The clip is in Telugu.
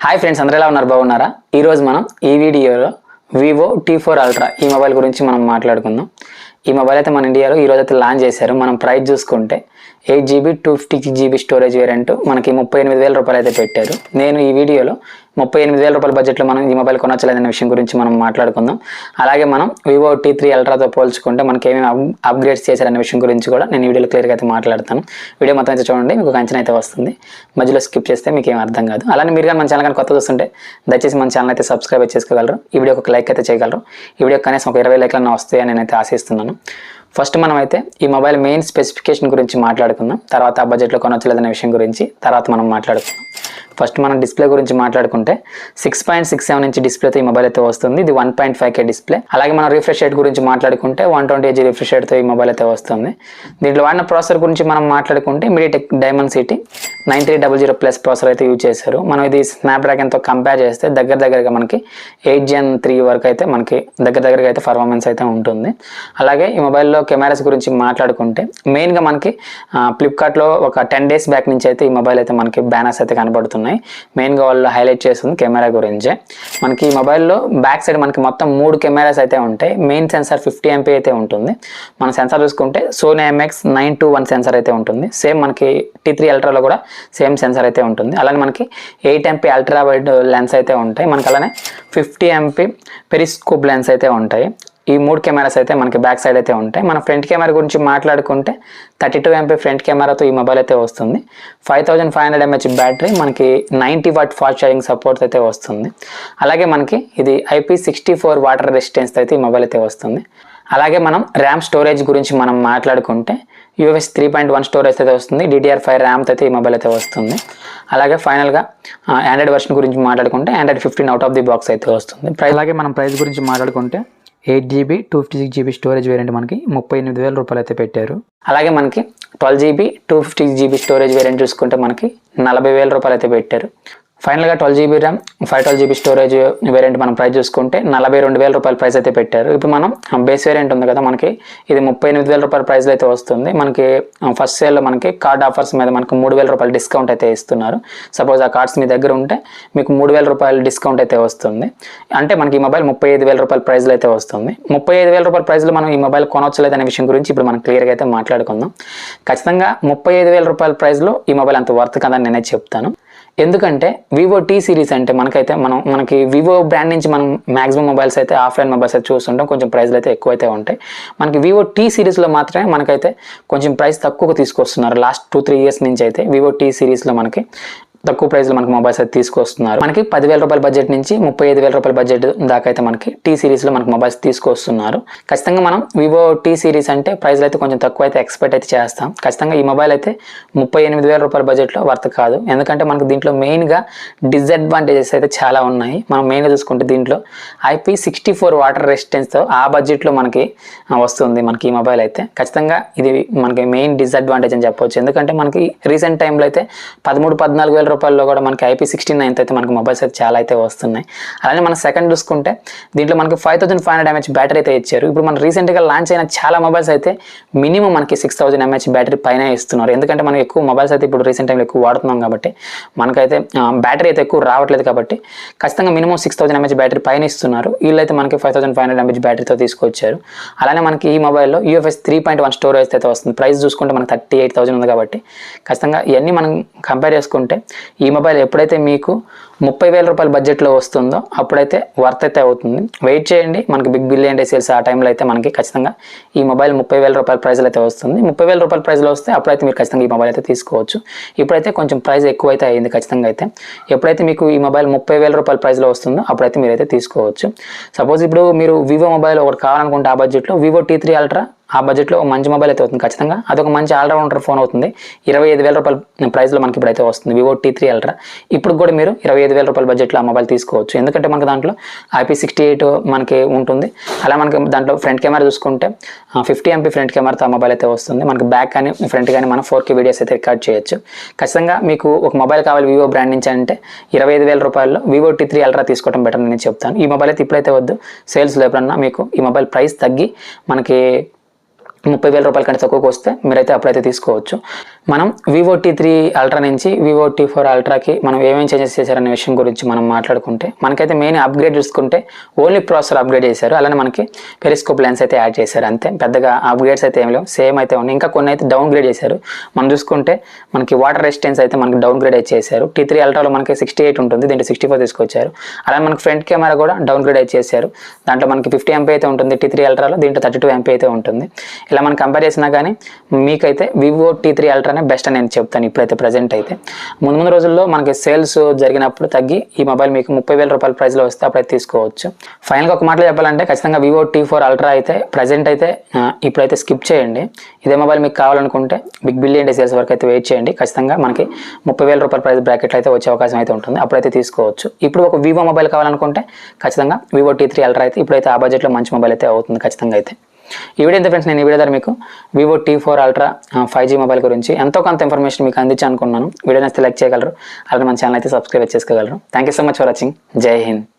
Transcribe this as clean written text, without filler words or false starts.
హాయ్ ఫ్రెండ్స్, అందరూ ఎలా ఉన్నారు? బాగున్నారా? ఈరోజు మనం ఈ వీడియోలో వివో T4 అల్ట్రా ఈ మొబైల్ గురించి మనం మాట్లాడుకుందాం. ఈ మొబైల్ అయితే మన ఇండియాలో ఈరోజు అయితే లాంచ్ చేశారు. మనం ప్రైస్ చూసుకుంటే 8GB 256GB స్టోరేజ్ వేరియంట్ మనకి 38,000 రూపాయలు అయితే పెట్టారు. నేను ఈ వీడియోలో 38,000 రూపాయల బడ్జెట్లో మనం ఈ మొబైల్ కొనొచ్చలేదనే విషయం గురించి మనం మాట్లాడుకుందాం. అలాగే మనం వివో T3 అల్ట్రాతో పోల్చుకుంటే మనకి ఏమేమి అప్గ్రేడ్స్ చేశారనే విషయం గురించి కూడా నేను ఈ వీడియోలో క్లియర్గా అయితే మాట్లాడతాను. వీడియో మొత్తం అయితే చూడండి, మీకు ఒక అంచనా అయితే వస్తుంది. మధ్యలో స్కిప్ చేస్తే మీకు ఏం అర్థం కాదు. అలానే మీరు కానీ మన ఛానల్ కానీ కొత్త చూస్తుంటే దయచేసి మన ఛానల్ అయితే సబ్స్క్రైబ్ చేసుకోగలరు. ఈ వీడియోకి ఒక లైక్ అయితే చేయగలరు. ఈ వీడియో కనీసం ఒక 20 లైక్లన్నా వస్తాయని నేనైతే ఆశిస్తున్నాను. ఫస్ట్ మనం అయితే ఈ మొబైల్ మెయిన్ స్పెసిఫికేషన్ గురించి మాట్లాడుకుందాం. తర్వాత ఆ బడ్జెట్లో కొనొచ్చలేదనే విషయం గురించి తర్వాత మనం మాట్లాడుకుందాం. ఫస్ట్ మనం డిస్ప్లే గురించి మాట్లాడుకుంటే 6.67 ఇంచ్ డిస్ప్లేతో ఈ మొబైల్ అయితే వస్తుంది. ఇది 1.5K డిస్ప్లే. అలాగే మనం రిఫ్రెష్ రేట్ గురించి మాట్లాడుకుంటే 128Hz రిఫ్రెష్ రేట్తో ఈ మొబైల్ అయితే వస్తుంది. దీంట్లో వాడిన ప్రాసెసర్ గురించి మనం మాట్లాడుకుంటే MediaTek Dimensity 9300+ ప్రాసెసర్ అయితే యూజ్ చేశారు. మనం ఇది స్నాప్డ్రాగన్తో కంపేర్ చేస్తే దగ్గరగా మనకి 8 Gen 3 వరకు అయితే మనకి దగ్గరగా అయితే పర్ఫార్మెన్స్ అయితే ఉంటుంది. అలాగే ఈ మొబైల్లో కెమెరాస్ గురించి మాట్లాడుకుంటే మెయిన్గా మనకి ఫ్లిప్కార్ట్లో ఒక 10 days బ్యాక్ నుంచి అయితే ఈ మొబైల్ అయితే మనకి బ్యానర్స్ అయితే కనబడుతున్నాయి. మెయిన్గా వాళ్ళు హైలైట్ చేస్తుంది కెమెరా గురించే. మనకి ఈ మొబైల్లో బ్యాక్ సైడ్ మనకి మొత్తం 3 కెమెరాస్ అయితే ఉంటాయి. మెయిన్ సెన్సార్ 50MP అయితే ఉంటుంది. మన సెన్సార్ చూసుకుంటే Sony IMX921 సెన్సార్ అయితే ఉంటుంది. సేమ్ మనకి T3 అల్ట్రాలో కూడా సేమ్ సెన్సార్ అయితే ఉంటుంది. అలానే మనకి 8MP అల్ట్రా వైడ్ లెన్స్ అయితే ఉంటాయి. మనకి అలానే 50MP పెరిస్కోప్ లెన్స్ అయితే ఉంటాయి. ఈ 3 కెమెరాస్ అయితే మనకి బ్యాక్ సైడ్ అయితే ఉంటాయి. మన ఫ్రంట్ కెమెరా గురించి మాట్లాడుకుంటే 32MP ఫ్రంట్ కెమెరాతో ఈ మొబైల్ అయితే వస్తుంది. 5500 mAh బ్యాటరీ, మనకి 90W ఫాస్ట్ ఛార్జింగ్ సపోర్ట్ అయితే వస్తుంది. అలాగే మనకి ఇది IP64 వాటర్ రెసిస్టెన్స్ అయితే ఈ మొబైల్ అయితే వస్తుంది. అలాగే మనం ర్యామ్ స్టోరేజ్ గురించి మనం మాట్లాడుకుంటే UFS 3.1 స్టోరేజ్ అయితే వస్తుంది. DDR5 ర్యామ్ అయితే ఈ మొబైల్ అయితే వస్తుంది. అలాగే ఫైనల్గా ఆండ్రాయిడ్ వర్షన్ గురించి మాట్లాడుకుంటే Android 15 out of the box అయితే వస్తుంది. అలాగే మనం ప్రైస్ గురించి మాట్లాడుకుంటే 8GB 256GB స్టోరేజ్ వేరియంట్ మనకి 38,000 రూపాయలు అయితే పెట్టారు. అలాగే మనకి 12GB 256GB స్టోరేజ్ వేరియంట్ చూసుకుంటే మనకి 40,000 రూపాయలు అయితే పెట్టారు. ఫైనల్గా 12GB RAM 512GB storage variant మనం ప్రైస్ చూసుకుంటే 42,000 రూపాయల ప్రైస్ అయితే పెట్టారు. ఇప్పుడు మనం బేస్ వేరియంట్ ఉంది కదా, మనకి ఇది 38,000 రూపాయల ప్రైస్లో అయితే వస్తుంది. మనకి ఫస్ట్ సేల్లో మనకి కార్డ్ ఆఫర్స్ మీద మనకు 3,000 రూపాయలు డిస్కౌంట్ అయితే ఇస్తున్నారు. సపోజ్ ఆ కార్డ్స్ మీ దగ్గర ఉంటే మీకు 3,000 రూపాయలు డిస్కౌంట్ అయితే వస్తుంది. అంటే మనకి ఈ మొబైల్ 35,000 రూపాయల ప్రైస్లో అయితే వస్తుంది. 35,000 రూపాయల ప్రైస్లో మనం ఈ మొబైల్ కొనొచ్చలేదనే విషయం గురించి ఇప్పుడు మనం క్లియర్గా అయితే మాట్లాడుకుందాం. ఖచ్చితంగా 35,000 రూపాయల ప్రైస్లో ఈ మొబైల్ అంత వర్త్ కదని నేనే చెప్తాను. ఎందుకంటే వివో T సిరీస్ అంటే మనకి వివో బ్రాండ్ నుంచి మనం మ్యాక్సిమం మొబైల్స్ అయితే ఆఫ్లైన్ మొబైల్స్ అయితే చూస్తుంటాం, కొంచెం ప్రైస్లు అయితే ఎక్కువైతే ఉంటాయి. మనకి వివో T సిరీస్లో మాత్రమే మనకైతే కొంచెం ప్రైస్ తక్కువగా తీసుకొస్తున్నారు. లాస్ట్ 2-3 ఇయర్స్ నుంచి అయితే వివో T సిరీస్లో మనకి తక్కువ ప్రైస్లో మనకి మొబైల్స్ అయితే తీసుకొస్తున్నారు. మనకి 10,000 రూపాయల బడ్జెట్ నుంచి 35,000 రూపాయల బడ్జెట్ దాకా అయితే మనకి T సిరీస్లో మనకి మొబైల్స్ తీసుకొస్తున్నారు. ఖచ్చితంగా మనం వివో T సిరీస్ అంటే ప్రైస్లో అయితే కొంచెం తక్కువ అయితే ఎక్స్పెక్ట్ అయితే చేస్తాం. ఖచ్చితంగా ఈ మొబైల్ అయితే 38,000 రూపాయల బడ్జెట్లో వర్త్ కాదు. ఎందుకంటే మనకి దీంట్లో మెయిన్గా డిసడ్వాంటేజెస్ అయితే చాలా ఉన్నాయి. మనం మెయిన్గా చూసుకుంటే దీంట్లో IP64 వాటర్ రెసిస్టెన్స్తో ఆ బడ్జెట్లో మనకి వస్తుంది మనకి ఈ మొబైల్ అయితే. ఖచ్చితంగా ఇది మనకి మెయిన్ డిసడ్వాంటేజ్ అని చెప్పవచ్చు. ఎందుకంటే మనకి రీసెంట్ టైంలో అయితే 13-14,000 రూపాయల్లో కూడా మనకి IP69 అయితే మనకి మొబైల్స్ అయితే చాలా అయితే వస్తున్నాయి. అలానే మన సెకండ్ చూసుకుంటే దీంట్లో మనకి 5500 mAh బ్యాటరీ అయితే ఇచ్చారు. ఇప్పుడు మన రీసెంట్గా లాంచ్ అయిన చాలా మొబైల్స్ అయితే మినిమం మనకి 6000 mAh బ్యాటరీ పైన ఇస్తున్నారు. ఎందుకంటే మనం ఎక్కువ మొబైల్స్ అయితే ఇప్పుడు రీసెంట్ టైంలో ఎక్కువ వాడుతున్నాం కాబట్టి మనకైతే బ్యాటరీ అయితే ఎక్కువ రావట్లేదు కాబట్టి ఖచ్చితంగా మినిమం 6000 mAh బ్యాటరీ పైన ఇస్తున్నారు. వీళ్ళైతే మనకి 5500 mAh బ్యాటరీతో తీసుకొచ్చారు. అలానే మనకి ఈ మొబైల్లో UFS 3.1 స్టోరేజ్ అయితే వస్తుంది. ప్రైస్ చూసుకుంటే మనకి 38,000 ఉంది కాబట్టి ఖచ్చితంగా ఇవన్నీ మనం కంపేర్ చేసుకుంటే ఈ మొబైల్ ఎప్పుడైతే మీకు 30,000 రూపాయల బడ్జెట్లో వస్తుందో అప్పుడైతే వర్త్ అయితే అవుతుంది. వెయిట్ చేయండి, మనకి బిగ్ బిలియన్ డే సేల్స్ ఆ టైంలో అయితే మనకి ఖచ్చితంగా ఈ మొబైల్ 30,000 రూపాయల ప్రైస్లో అయితే వస్తుంది. 30,000 రూపాయల ప్రైస్లో వస్తే అప్పుడైతే మీరు ఖచ్చితంగా ఈ మొబైల్ అయితే తీసుకోవచ్చు. ఇప్పుడైతే కొంచెం ప్రైస్ ఎక్కువైతే అయింది ఖచ్చితంగా అయితే. ఎప్పుడైతే మీకు ఈ మొబైల్ 30,000 రూపాయల ప్రైస్లో వస్తుందో అప్పుడైతే మీరైతే తీసుకోవచ్చు. సపోజ్ ఇప్పుడు మీరు వివో మొబైల్ ఒకటి కావాలనుకుంటే ఆ బడ్జెట్లో వివో T3 అల్ట్రా ఆ బడ్జెట్లో మంచి మొబైల్ అయితే అవుతుంది. ఖచ్చితంగా అదొక మంచి ఆల్రౌండర్ ఫోన్ అవుతుంది. 25,000 రూపాయల ప్రైస్లో మనకి ఇప్పుడైతే వస్తుంది వివో T3 అల్ట్రా. ఇప్పుడు కూడా మీరు 25,000 రూపాయల బడ్జెట్లో ఆ మొబైల్ తీసుకోవచ్చు. ఎందుకంటే మనకి దాంట్లో IP68 మనకి ఉంటుంది. అలా మనకి దాంట్లో ఫ్రంట్ కెమెరా చూసుకుంటే 50MP ఫ్రంట్ కెమెరాతో ఆ మొబైల్ అయితే వస్తుంది. మనకి బ్యాక్ కానీ ఫ్రంట్ కానీ మనం 4K వీడియోస్ అయితే రికార్డ్ చేయొచ్చు. ఖచ్చితంగా మీకు ఒక మొబైల్ కావాలి వివో బ్రాండ్ నుంచి అంటే 25,000 రూపాయల్లో వివో T3 అల్ట్రా తీసుకోవడం బెటర్ నేను చెప్తాను. ఈ మొబైల్ అయితే ఇప్పుడైతే వద్దు, సేల్స్లో ఎప్పుడన్నా మీకు ఈ మొబైల్ ప్రైస్ తగ్గి మనకి 30,000 రూపాయల కంటే తక్కువకి వస్తే మీరైతే అప్పుడైతే తీసుకోవచ్చు. మనం వివో T3 అల్ట్రా నుంచి వివో T4 అల్ట్రాకి మనం ఏమేమి చేంజెస్ చేశారనే విషయం గురించి మనం మాట్లాడుకుంటే, మనకైతే మెయిన్ అప్గ్రేడ్ చూసుకుంటే ఓన్లీ ప్రాసెసర్ అప్గ్రేడ్ చేశారు. అలానే మనకి పెరిస్కోప్ లెన్స్ అయితే యాడ్ చేశారు. అంతే, పెద్దగా అప్గ్రేడ్స్ అయితే ఏం లేవు, సేమ్ అయితే ఉన్నాయి. ఇంకా కొన్ని అయితే డౌన్ గ్రేడ్ చేశారు. మనం చూసుకుంటే మనకి వాటర్ రెసిస్టెన్స్ అయితే మనకి డౌన్ గ్రేడ్ అయితే చేశారు. T3 అల్ట్రాలో మనకి 68 ఉంటుంది, దీంట్లో 64 తీసుకొచ్చారు. అలానే మనకి ఫ్రంట్ కెమెరా కూడా డౌన్ గ్రేడ్ అయితే చేశారు. దాంట్లో మనకి 50 MP అయితే ఉంటుంది T3 అల్ట్రాలో, దీంట్లో 32 MP అయితే ఉంటుంది. ఇలా మనం కంపేర్ చేసినా కానీ మీకైతే వివో T3 అల్ట్రానే బెస్ట్ అని నేను చెప్తాను. ఇప్పుడైతే ప్రజెంట్ అయితే ముందు రోజుల్లో మనకి సేల్స్ జరిగినప్పుడు తగ్గి ఈ మొబైల్ మీకు 30,000 రూపాయల ప్రైస్లో వస్తే అప్పుడైతే తీసుకోవచ్చు. ఫైనల్గా ఒక మాటలో చెప్పాలంటే ఖచ్చితంగా వివో T4 అల్ట్రా అయితే ప్రజెంట్ అయితే ఇప్పుడైతే స్కిప్ చేయండి. ఇదే మొబైల్ మీకు కావాలనుకుంటే బిగ్ బిలియన్ డే సేల్స్ వరకు అయితే వెయిట్ చేయండి. ఖచ్చితంగా మనకి 30,000 రూపాయల ప్రైస్ బ్రాకెట్లో అయితే వచ్చే అవకాశం అయితే ఉంటుంది, అప్పుడైతే తీసుకోవచ్చు. ఇప్పుడు ఒక వివో మొబైల్ కావాలనుకుంటే ఖచ్చితంగా వివో T3 అల్ట్రా అయితే ఇప్పుడైతే ఆ బడ్జెట్లో మంచి మొబైల్ అయితే అవుతుంది ఖచ్చితంగా అయితే. ఈ వీడియో ఎంత ఫ్రెండ్స్, నేను ఈ వీడియో ద్వారా మీకు Vivo T4 ultra 5G mobile గురించి ఎంతో కొంత ఇన్ఫర్మేషన్ మీకు అందించాను అనుకున్నాను. వీడియో నచ్చితే లైక్ చేయగలరు, అలాగే మన ఛానల్ అయితే సబ్స్క్రైబ్ చేసుకోగలరు. Thank you so much for watching. జై హింద్.